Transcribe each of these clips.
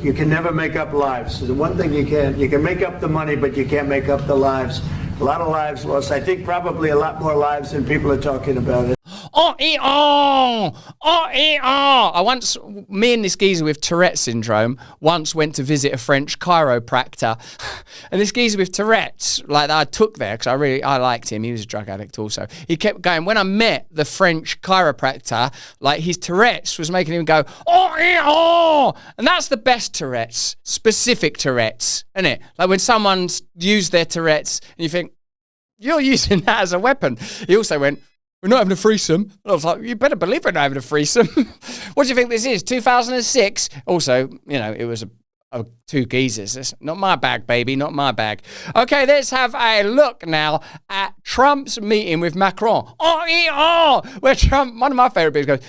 You can never make up lives. The one thing you can make up the money, but you can't make up the lives. A lot of lives lost. I think probably a lot more lives than people are talking about it. Me and this geezer with Tourette's syndrome once went to visit a French chiropractor. And this geezer with Tourette's, like that I took there because I liked him. He was a drug addict also. He kept going. When I met the French chiropractor, like his Tourette's was making him go, and that's the best Tourette's, specific Tourette's, isn't it? Like when someone's used their Tourette's and you think, you're using that as a weapon. He also went, we're not having a threesome. And I was like, you better believe we're not having a threesome. What do you think this is, 2006? Also, it was two geezers. It's not my bag, baby, not my bag. Okay, let's have a look now at Trump's meeting with Macron. Where Trump, one of my favorite bits goes,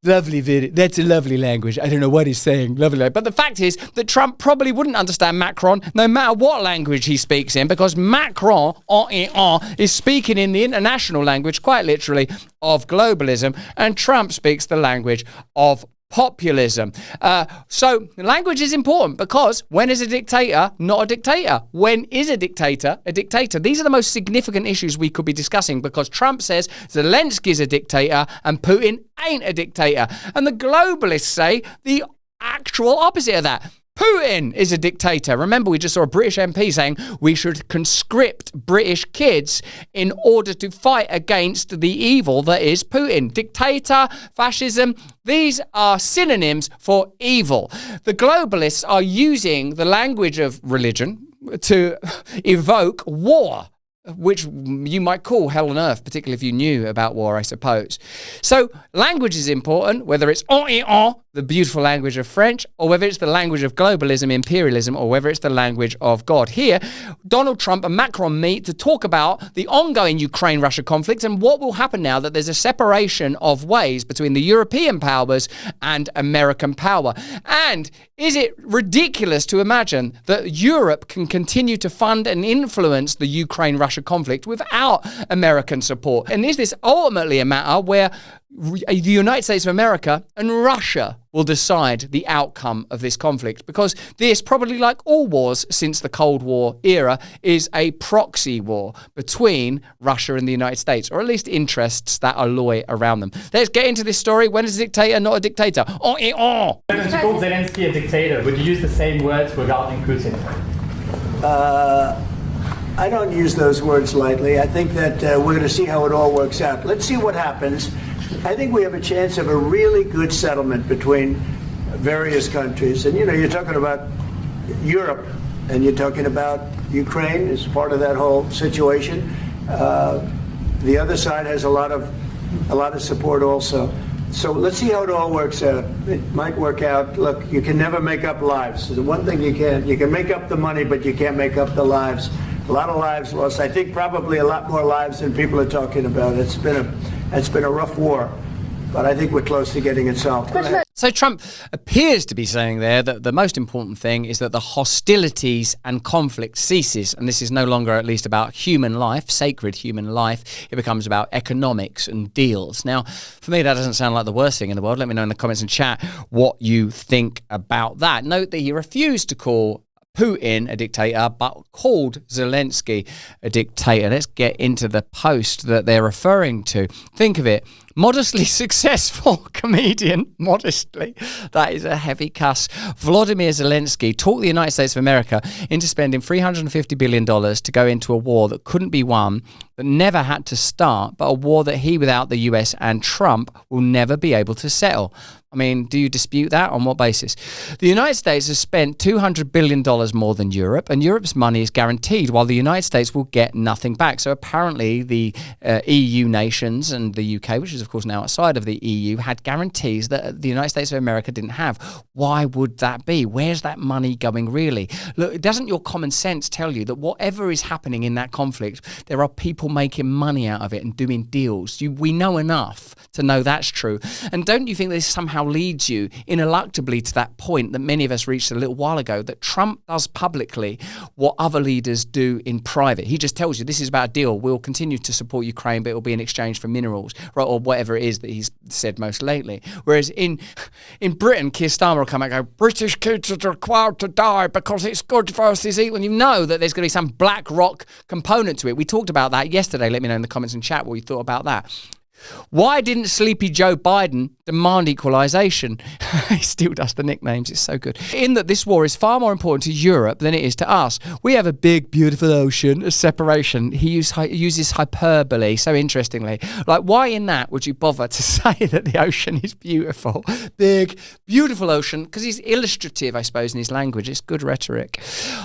lovely video. That's a lovely language. I don't know what he's saying. Lovely. But the fact is that Trump probably wouldn't understand Macron no matter what language he speaks in, because Macron is speaking in the international language, quite literally, of globalism, and Trump speaks the language of populism. So language is important, because when is a dictator not a dictator? When is a dictator a dictator? These are the most significant issues we could be discussing, because Trump says Zelensky is a dictator and Putin ain't a dictator. And the globalists say the actual opposite of that. Putin is a dictator. Remember, we just saw a British MP saying we should conscript British kids in order to fight against the evil that is Putin. Dictator, fascism, these are synonyms for evil. The globalists are using the language of religion to evoke war, which you might call hell on earth, particularly if you knew about war, I suppose. So language is important, whether it's the beautiful language of French, or whether it's the language of globalism, imperialism, or whether it's the language of God. Here, Donald Trump and Macron meet to talk about the ongoing Ukraine-Russia conflict and what will happen now that there's a separation of ways between the European powers and American power. And is it ridiculous to imagine that Europe can continue to fund and influence the Ukraine-Russia conflict without American support? And is this ultimately a matter where the United States of America and Russia will decide the outcome of this conflict? Because this, probably like all wars since the Cold War era, is a proxy war between Russia and the United States, or at least interests that alloy around them. Let's get into this story. When is a dictator not a dictator? If you called Zelensky a dictator, would you use the same words regarding Putin? I don't use those words lightly. I think that we're going to see how it all works out. Let's see what happens. I think we have a chance of a really good settlement between various countries. And, you're talking about Europe, and you're talking about Ukraine as part of that whole situation. The other side has a lot of support also. So let's see how it all works out. It might work out. Look, you can never make up lives. The one thing you can make up the money, but you can't make up the lives. A lot of lives lost. I think probably a lot more lives than people are talking about. It's been a rough war, but I think we're close to getting it solved. So Trump appears to be saying there that the most important thing is that the hostilities and conflict ceases. And this is no longer at least about human life, sacred human life. It becomes about economics and deals. Now, for me, that doesn't sound like the worst thing in the world. Let me know in the comments and chat what you think about that. Note that he refused to call Putin a dictator, but called Zelensky a dictator. Let's get into the post that they're referring to. Think of it. Modestly successful comedian, modestly, that is a heavy cuss, Volodymyr Zelensky talked the United States of America into spending $350 billion to go into a war that couldn't be won, that never had to start, but a war that he, without the US and Trump, will never be able to settle. I mean, do you dispute that? On what basis? The United States has spent $200 billion more than Europe, and Europe's money is guaranteed, while the United States will get nothing back. So apparently the EU nations and the UK, which is of course now outside of the EU, had guarantees that the United States of America didn't have. Why would that be? Where's that money going really? Look, doesn't your common sense tell you that whatever is happening in that conflict, there are people making money out of it and doing deals? We know enough to know that's true. And don't you think this somehow now leads you ineluctably to that point that many of us reached a little while ago, that Trump does publicly what other leaders do in private. He just tells you this is about a deal. We'll continue to support Ukraine, but it'll be in exchange for minerals, right, or whatever it is that he's said most lately. Whereas in Britain, Keir Starmer will come out and go, British kids are required to die because it's good versus evil. And you know that there's going to be some black rock component to it. We talked about that yesterday. Let me know in the comments and chat what you thought about that. Why didn't Sleepy Joe Biden demand equalisation? He still does the nicknames, it's so good. In that this war is far more important to Europe than it is to us. We have a big, beautiful ocean, a separation. He uses hyperbole so interestingly. Like, why in that would you bother to say that the ocean is beautiful? Big, beautiful ocean, because he's illustrative, I suppose, in his language. It's good rhetoric.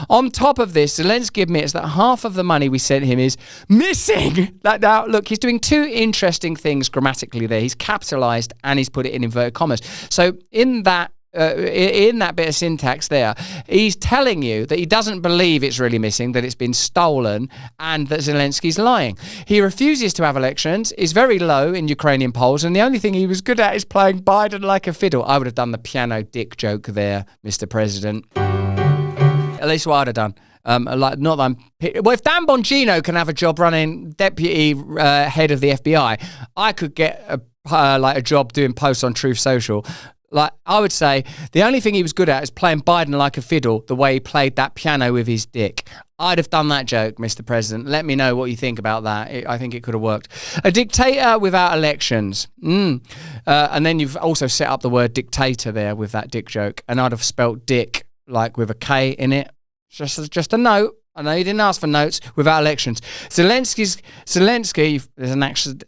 On top of this, Zelensky admits that half of the money we sent him is missing. Now, look, he's doing two interesting things grammatically there. He's capitalized and he's put it in inverted commas. So in that bit of syntax there, he's telling you that he doesn't believe it's really missing, that it's been stolen, and that Zelensky's lying. He refuses to have elections, is very low in Ukrainian polls, and the only thing he was good at is playing Biden like a fiddle. I would have done the piano dick joke there, Mr. President. At least what I'd have done. If Dan Bongino can have a job running deputy head of the FBI, I could get a job doing posts on Truth Social. Like, I would say the only thing he was good at is playing Biden like a fiddle, the way he played that piano with his dick. I'd have done that joke, Mr. President. Let me know what you think about that. I think it could have worked. A dictator without elections. And then you've also set up the word dictator there with that dick joke. And I'd have spelt dick like with a K in it. Just a note. I know you didn't ask for notes. Without elections. Zelensky,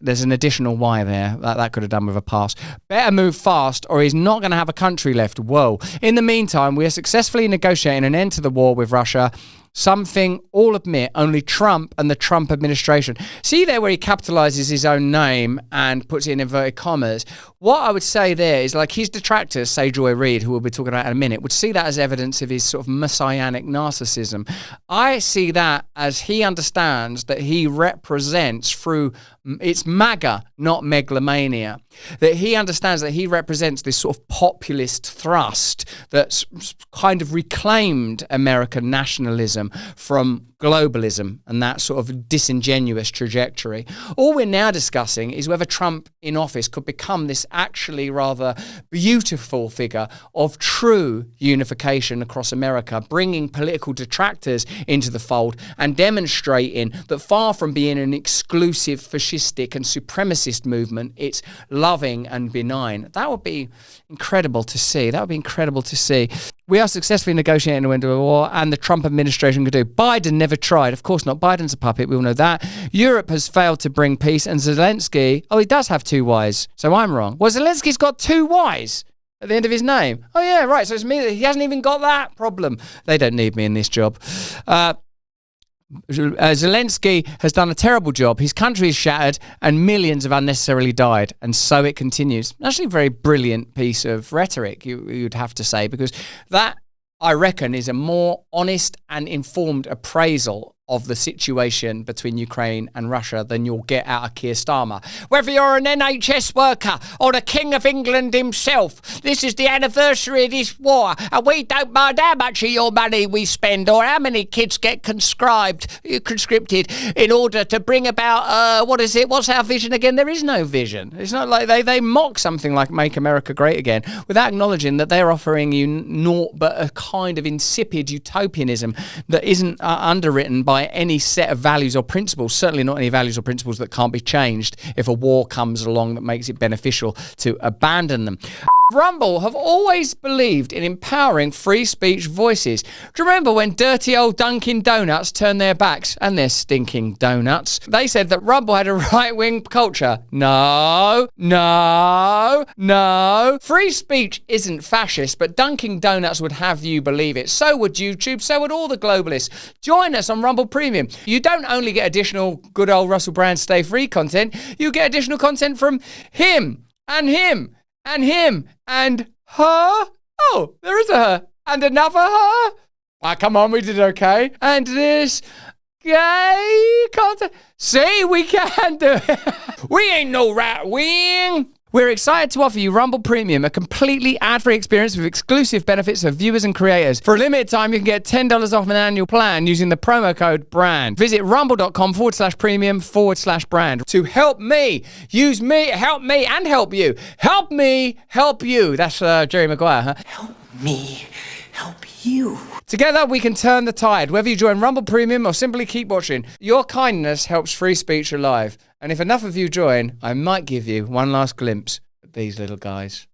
there's an additional Y there. That could have done with a pass. Better move fast or he's not going to have a country left. Whoa. In the meantime, we are successfully negotiating an end to the war with Russia. Something all admit only Trump and the Trump administration. See there where he capitalizes his own name and puts it in inverted commas. What I would say there is, like, his detractors, say Joy Reid, who we'll be talking about in a minute, would see that as evidence of his sort of messianic narcissism. I see that as he understands that he represents through, it's MAGA, not megalomania, that he understands that he represents this sort of populist thrust that's kind of reclaimed American nationalism from globalism and that sort of disingenuous trajectory. All we're now discussing is whether Trump in office could become this actually rather beautiful figure of true unification across America, bringing political detractors into the fold and demonstrating that far from being an exclusive fascistic and supremacist movement, it's loving and benign. That would be incredible to see. That would be incredible to see. We are successfully negotiating the end of a war, and the Trump administration could do. Biden never tried. Of course not. Biden's a puppet. We all know that. Europe has failed to bring peace, and Zelensky, he does have two Ys, so I'm wrong. Well, Zelensky's got two Ys at the end of his name. Oh, yeah, right. So it's me. He hasn't even got that problem. They don't need me in this job. Zelensky has done a terrible job. His country is shattered and millions have unnecessarily died. And so it continues. Actually, a very brilliant piece of rhetoric, you'd have to say, because that, I reckon, is a more honest and informed appraisal of the situation between Ukraine and Russia than you'll get out of Keir Starmer. Whether you're an NHS worker or the King of England himself, this is the anniversary of this war, and we don't mind how much of your money we spend or how many kids get conscripted in order to bring about, what's our vision again? There is no vision. It's not like they mock something like Make America Great Again without acknowledging that they're offering you naught but a kind of insipid utopianism that isn't underwritten by any set of values or principles, certainly not any values or principles that can't be changed if a war comes along that makes it beneficial to abandon them. Rumble have always believed in empowering free speech voices. Do you remember when dirty old Dunkin' Donuts turned their backs, and their stinking donuts? They said that Rumble had a right-wing culture. No. Free speech isn't fascist, but Dunkin' Donuts would have you believe it. So would YouTube, so would all the globalists. Join us on Rumble Premium. You don't only get additional good old Russell Brand Stay Free content, you get additional content from him, and him, and him, and her. Oh, there is a her. And another her. Ah, come on, we did okay. And this gay content. See, we can do it. We ain't no right wing. We're excited to offer you Rumble Premium, a completely ad-free experience with exclusive benefits for viewers and creators. For a limited time, you can get $10 off an annual plan using the promo code BRAND. Visit rumble.com/premium/brand to help me, use me, help me, and help you. Help me, help you. That's Jerry Maguire, huh? Help me help you. Together, we can turn the tide. Whether you join Rumble Premium or simply keep watching, your kindness helps free speech alive. And if enough of you join, I might give you one last glimpse at these little guys.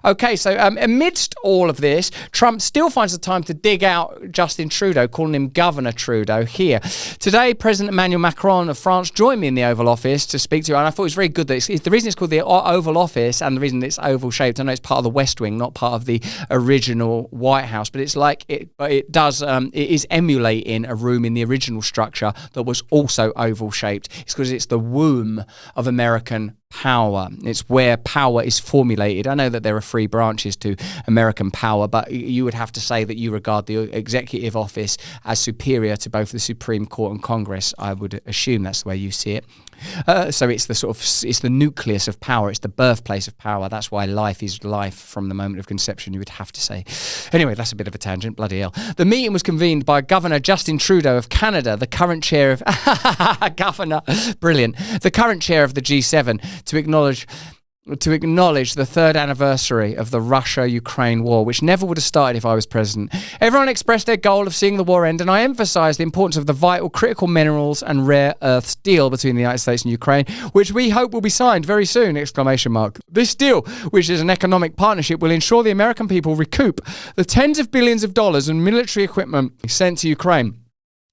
Okay, so amidst all of this, Trump still finds the time to dig out Justin Trudeau, calling him Governor Trudeau here. Today, President Emmanuel Macron of France joined me in the Oval Office to speak to her, and I thought it was very good that the reason it's called the Oval Office and the reason it's oval shaped, I know it's part of the West Wing, not part of the original White House, but it's like it is emulating a room in the original structure that was also oval shaped. It's because it's the womb of American power. It's where power is formulated. I know that there are 3 branches to American power, but you would have to say that you regard the executive office as superior to both the Supreme Court and Congress. I would assume that's the way you see it. So it's it's the nucleus of power. It's the birthplace of power. That's why life is life from the moment of conception, you would have to say. Anyway, that's a bit of a tangent. Bloody hell. The meeting was convened by Governor Justin Trudeau of Canada, the current chair of Governor, brilliant, the current chair of the G7, to acknowledge the 3rd anniversary of the Russia-Ukraine war, which never would have started if I was president. Everyone expressed their goal of seeing the war end, and I emphasised the importance of the vital critical minerals and rare earths deal between the United States and Ukraine, which we hope will be signed very soon! Exclamation mark. This deal, which is an economic partnership, will ensure the American people recoup the tens of billions of dollars in military equipment sent to Ukraine,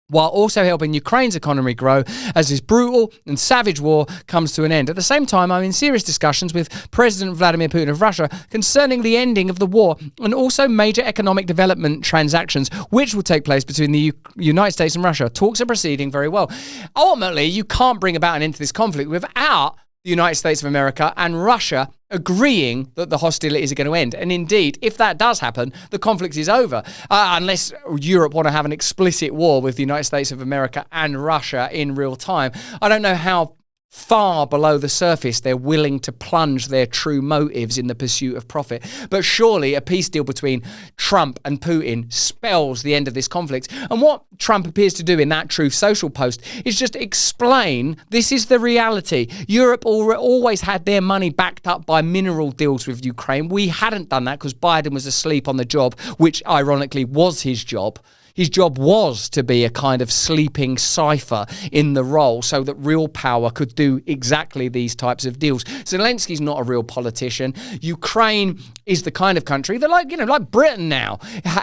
while also helping Ukraine's economy grow as this brutal and savage war comes to an end. At the same time, I'm in serious discussions with President Vladimir Putin of Russia concerning the ending of the war and also major economic development transactions which will take place between the United States and Russia. Talks are proceeding very well. Ultimately, you can't bring about an end to this conflict without the United States of America and Russia agreeing that the hostilities are going to end. And indeed, if that does happen, the conflict is over. Unless Europe want to have an explicit war with the United States of America and Russia in real time. I don't know how far below the surface they're willing to plunge their true motives in the pursuit of profit. But surely a peace deal between Trump and Putin spells the end of this conflict. And what Trump appears to do in that Truth Social post is just explain this is the reality. Europe always had their money backed up by mineral deals with Ukraine. We hadn't done that because Biden was asleep on the job, which ironically was his job. His job was to be a kind of sleeping cipher in the role so that real power could do exactly these types of deals. Zelensky's not a real politician. Ukraine is the kind of country that, like Britain now,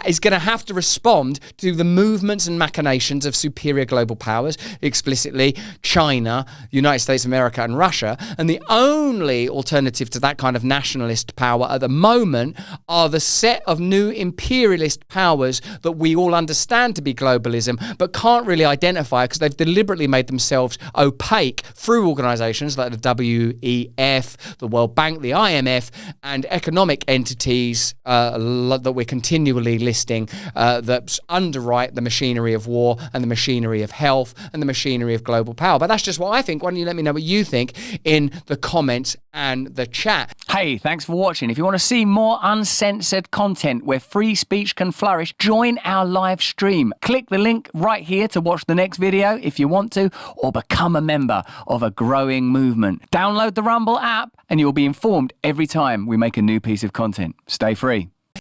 is going to have to respond to the movements and machinations of superior global powers, explicitly China, United States of America, and Russia. And the only alternative to that kind of nationalist power at the moment are the set of new imperialist powers that we all understand to be globalism, but can't really identify because they've deliberately made themselves opaque through organisations like the WEF, the World Bank, the IMF, and economic entities that we're continually listing that underwrite the machinery of war and the machinery of health and the machinery of global power. But that's just what I think. Why don't you let me know what you think in the comments and the chat. Hey, thanks for watching. If you want to see more uncensored content where free speech can flourish, join our live stream. Click the link right here to watch the next video if you want to, or become a member of a growing movement. Download the Rumble app and you'll be informed every time we make a new piece of content. Stay free.